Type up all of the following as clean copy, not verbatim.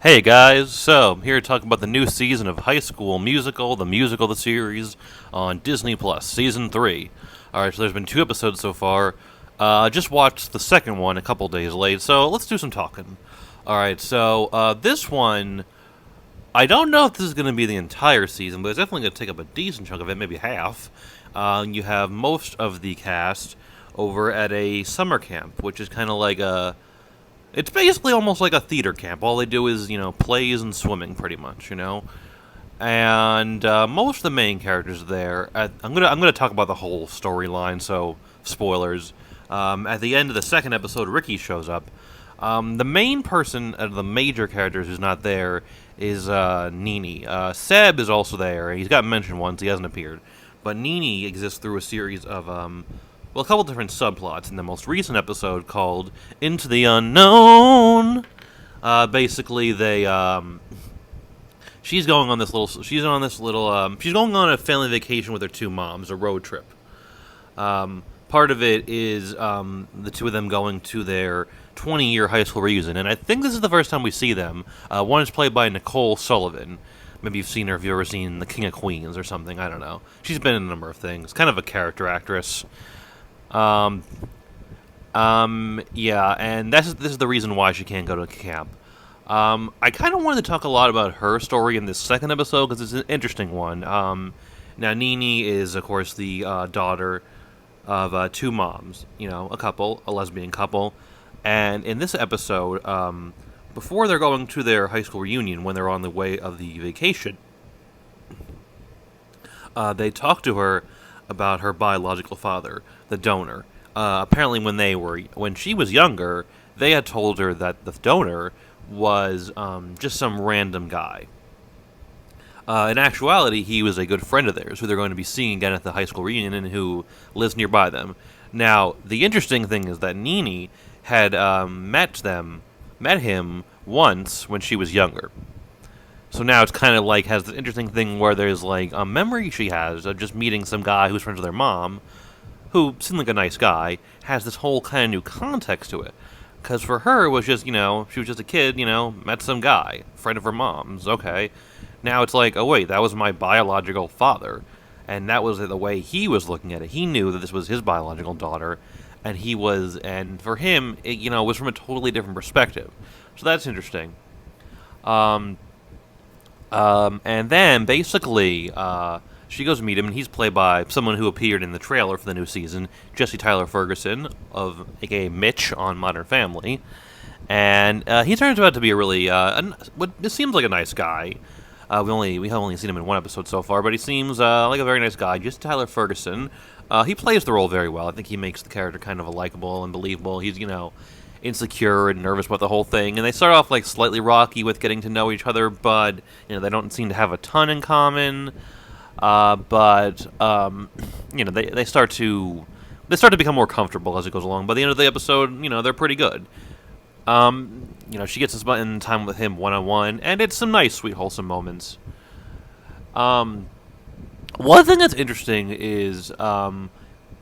Hey guys, so I'm here to talk about the new season of High School Musical, the series on Disney Plus, season 3. Alright, so there's been 2 episodes so far. Just watched the second one a couple days late, so let's do some talking. Alright, so this one, I don't know if this is going to be the entire season, but it's definitely going to take up a decent chunk of it, maybe half. You have most of the cast over at a summer camp, which is kind of like a it's basically almost like a theater camp. All they do is, plays and swimming, pretty much. And most of the main characters there. I'm gonna talk about the whole storyline. So spoilers. At the end of the second episode, Ricky shows up. The main person of the major characters who's not there is Nini. Seb is also there. He's got mentioned once. He hasn't appeared, but Nini exists through a series of a couple different subplots in the most recent episode called Into the Unknown. Basically, she's going on she's going on a family vacation with her two moms, a road trip. Part of it is the two of them going to their 20-year high school reunion, and I think this is the first time we see them. One is played by Nicole Sullivan. Maybe you've seen her if you've ever seen The King of Queens or something. I don't know. She's been in a number of things. Kind of a character actress. Um, yeah, and this is the reason why she can't go to camp. I kind of wanted to talk a lot about her story in this second episode because it's an interesting one. Now, Nini is, of course, the daughter of two moms, a lesbian couple. And in this episode, before they're going to their high school reunion, when they're on the way of the vacation, they talk to her about her biological father, the donor. Apparently, when she was younger, they had told her that the donor was just some random guy. In actuality, he was a good friend of theirs, who they're going to be seeing again at the high school reunion, and who lives nearby them. Now, the interesting thing is that Nini had met him once when she was younger. So now it's kind of like has this interesting thing where there's like a memory she has of just meeting some guy who's friends with their mom, who seemed like a nice guy, has this whole kind of new context to it. Because for her, it was just, she was just a kid, met some guy, friend of her mom's, okay. Now it's like, oh wait, that was my biological father. And that was the way he was looking at it. He knew that this was his biological daughter, and for him, it, was from a totally different perspective. So that's interesting. And then basically, she goes to meet him, and he's played by someone who appeared in the trailer for the new season, Jesse Tyler Ferguson, of aka Mitch on Modern Family, and he turns out to be a really what it seems like a nice guy. We have only seen him in one episode so far, but he seems like a very nice guy. Jesse Tyler Ferguson, he plays the role very well. I think he makes the character kind of likable and believable. He's insecure and nervous about the whole thing, and they start off like slightly rocky with getting to know each other, but they don't seem to have a ton in common. But they start to become more comfortable as it goes along. By the end of the episode, they're pretty good. She gets to spend time with him one on one, and it's some nice, sweet, wholesome moments. One thing that's interesting is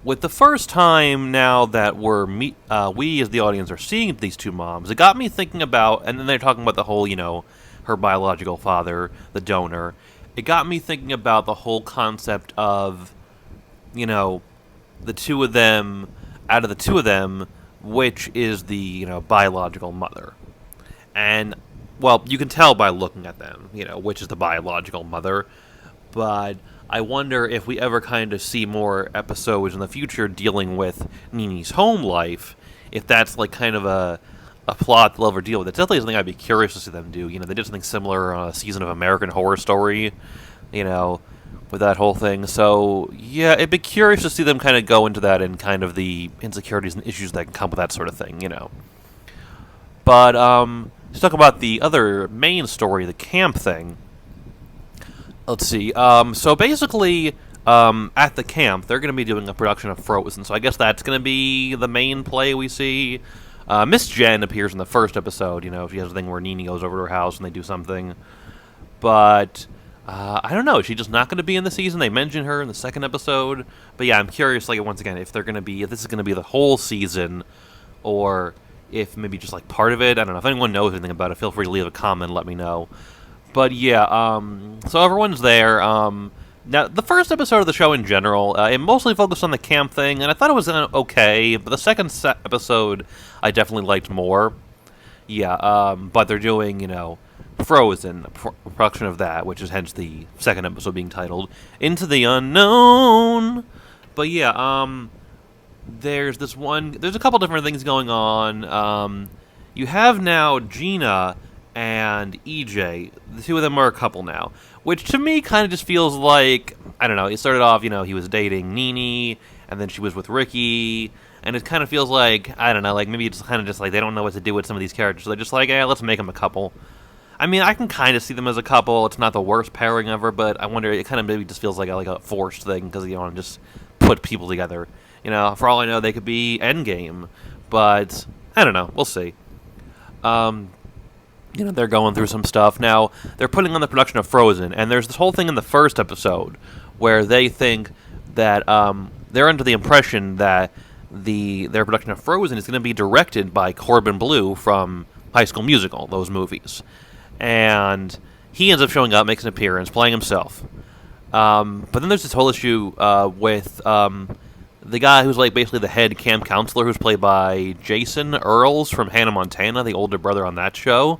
with the first time now that we as the audience are seeing these two moms, it got me thinking about, and then they're talking about the whole, her biological father, the donor. It got me thinking about the whole concept of, the two of them, out of the two of them, which is the, biological mother. And, well, you can tell by looking at them, which is the biological mother, but I wonder if we ever kind of see more episodes in the future dealing with Nini's home life, if that's like kind of a plot they'll ever deal with. It's definitely something I'd be curious to see them do. They did something similar on a season of American Horror Story, with that whole thing. So, yeah, it'd be curious to see them kind of go into that and kind of the insecurities and issues that can come with that sort of thing, But, let's talk about the other main story, the camp thing. Let's see. So basically, at the camp, they're going to be doing a production of Frozen. So I guess that's going to be the main play we see. Miss Jen appears in the first episode. She has a thing where Nini goes over to her house and they do something. But I don't know. Is she just not going to be in the season? They mention her in the second episode. But yeah, I'm curious. Like once again, if this is going to be the whole season, or if maybe just like part of it. I don't know. If anyone knows anything about it, feel free to leave a comment and let me know. But yeah, so everyone's there. Now, the first episode of the show in general, it mostly focused on the camp thing, and I thought it was okay, but the second episode I definitely liked more. Yeah, but they're doing, Frozen, a production of that, which is hence the second episode being titled Into the Unknown. But yeah, there's a couple different things going on. You have now Gina and EJ. The two of them are a couple now, which to me kind of just feels like, I don't know, it started off, he was dating Nini, and then she was with Ricky, and it kind of feels like, I don't know, like maybe it's kind of just like they don't know what to do with some of these characters, so they're just like, let's make them a couple. I mean, I can kind of see them as a couple. It's not the worst pairing ever, but I wonder, it kind of maybe just feels like a forced thing, because you want to just put people together. For all I know, they could be Endgame, but I don't know. We'll see. They're going through some stuff. Now, they're putting on the production of Frozen, and there's this whole thing in the first episode where they think that they're under the impression that their production of Frozen is going to be directed by Corbin Bleu from High School Musical, those movies. And he ends up showing up, makes an appearance, playing himself. But then there's this whole issue with the guy who's like basically the head camp counselor, who's played by Jason Earls from Hannah Montana, the older brother on that show.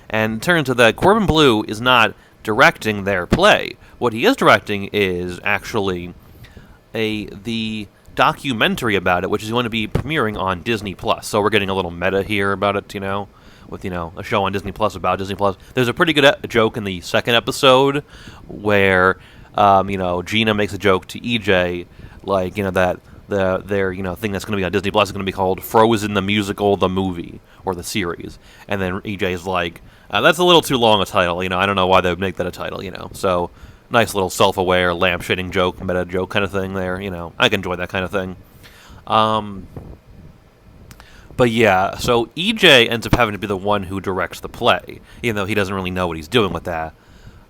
And it turns out that Corbin Bleu is not directing their play. What he is directing is actually the documentary about it, which is going to be premiering on Disney+. So we're getting a little meta here about it, with, a show on Disney Plus about Disney Plus. There's a pretty good joke in the second episode where, Gina makes a joke to EJ, like, that their thing that's going to be on Disney Plus is going to be called Frozen the Musical, the movie, or the series. And then EJ is like, that's a little too long a title, I don't know why they would make that a title, So, nice little self-aware, lampshading joke, meta joke kind of thing there, I can enjoy that kind of thing. But yeah, so EJ ends up having to be the one who directs the play, even though he doesn't really know what he's doing with that.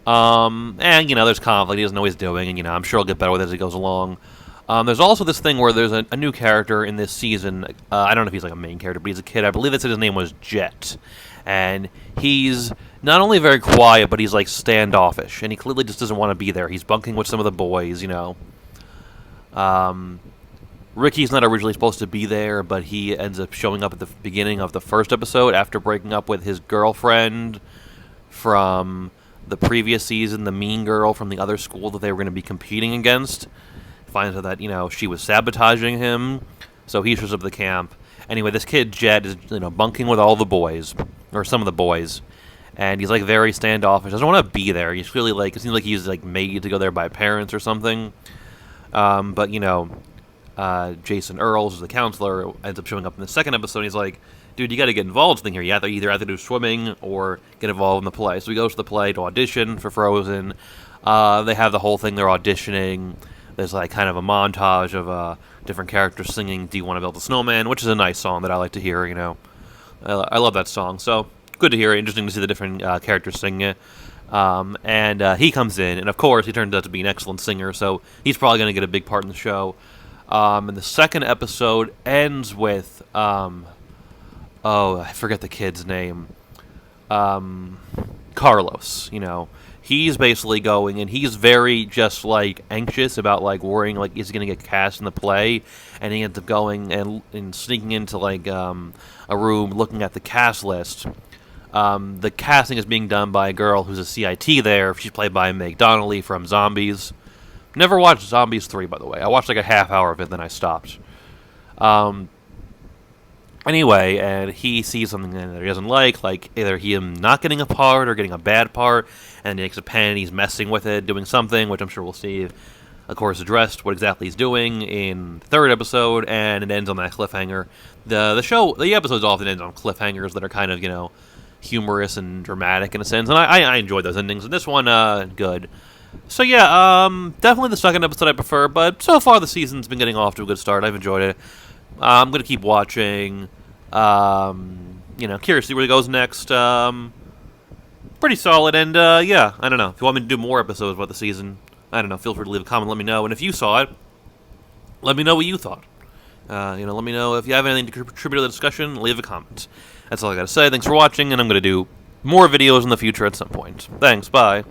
And, there's conflict, he doesn't know what he's doing, and, I'm sure he'll get better with it as he goes along. There's also this thing where there's a new character in this season. I don't know if he's like a main character, but he's a kid. I believe they said his name was Jet. And he's not only very quiet, but he's like standoffish. And he clearly just doesn't want to be there. He's bunking with some of the boys, Ricky's not originally supposed to be there, but he ends up showing up at the beginning of the first episode after breaking up with his girlfriend from the previous season, the mean girl from the other school that they were going to be competing against. Finds out that, she was sabotaging him, so he shows up at the camp. Anyway, this kid, Jet, is, bunking with all the boys, or some of the boys, and he's, like, very standoffish. Doesn't want to be there. He's really, like, it seems like he's, like, made to go there by parents or something. But, Jason Earls, the counselor, ends up showing up in the second episode, and he's like, dude, you got to get involved in the thing here. You either have to do swimming or get involved in the play. So he goes to the play to audition for Frozen. They have the whole thing. They're auditioning. There's like kind of a montage of different characters singing "Do You Want to Build a Snowman," which is a nice song that I like to hear. I love that song. So good to hear. Interesting to see the different characters singing it. And he comes in, and of course he turns out to be an excellent singer. So he's probably going to get a big part in the show. And the second episode ends with I forget the kid's name. Carlos, he's basically going, and he's very just, like, anxious about, like, worrying, like, is he going to get cast in the play, and he ends up going and sneaking into, like, a room looking at the cast list. The casting is being done by a girl who's a CIT there. She's played by Meg Donnelly from Zombies. Never watched Zombies 3, by the way. I watched, like, a half hour of it, then I stopped. Anyway, and he sees something that he doesn't like either him not getting a part or getting a bad part, and he takes a pen and he's messing with it, doing something, which I'm sure we'll see, of course, addressed what exactly he's doing in the third episode, and it ends on that cliffhanger. The episodes often end on cliffhangers that are kind of, humorous and dramatic in a sense, and I enjoy those endings, and this one, good. So yeah, definitely the second episode I prefer, but so far the season's been getting off to a good start. I've enjoyed it. I'm going to keep watching. Curious to see where it goes next. Pretty solid, and yeah, I don't know. If you want me to do more episodes about the season, I don't know, feel free to leave a comment, let me know. And if you saw it, let me know what you thought. Let me know if you have anything to contribute to the discussion. Leave a comment. That's all I gotta say. Thanks for watching, and I'm gonna do more videos in the future at some point. Thanks. Bye.